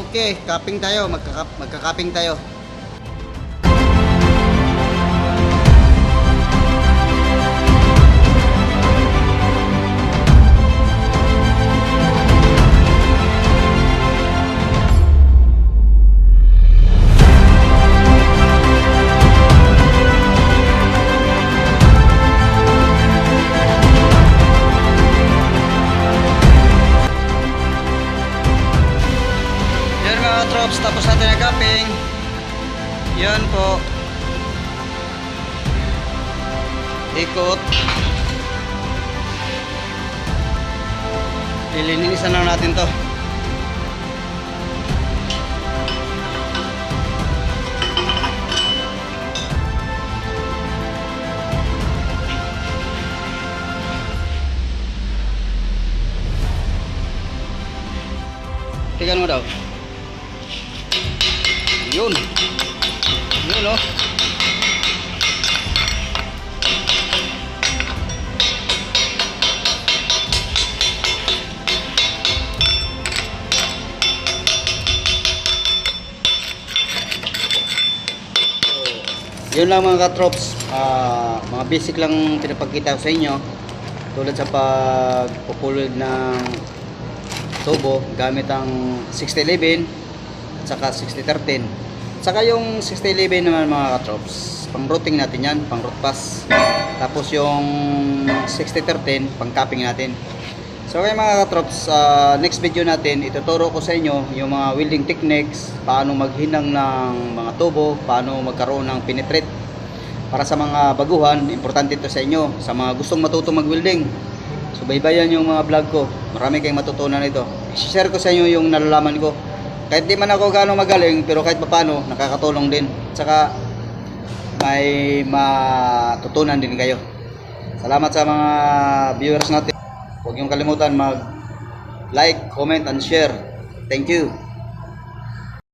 Okay, cupping tayo, magka-cupping tayo. Troops, tapos natin ang cupping. Yan po, ikot, lilinisan lang natin to. Tingnan mo daw. Yun. Yun oh. Yun lang mga katrops. Mga basic lang pinapakita ko sa inyo. Tulad sa pagpupulod ng tubo gamit ang 6011 at saka 6013. Saka yung 6011 naman mga katrops, pang routing natin yan, pang root pass. Tapos yung 6013 pang capping natin. So kaya mga katrops, next video natin ituturo ko sa inyo yung mga welding techniques, paano maghinang ng mga tubo, paano magkaroon ng penetrate. Para sa mga baguhan, importante ito sa inyo, sa mga gustong matuto mag-welding. So baybayan yung mga vlog ko, marami kayong matutunan ito. I-share ko sa inyo yung nalalaman ko. Kahit di man ako gaano magaling, pero kahit paano nakakatulong din. Tsaka may matutunan din kayo. Salamat sa mga viewers natin. Huwag niyong kalimutan mag-like, comment, and share. Thank you.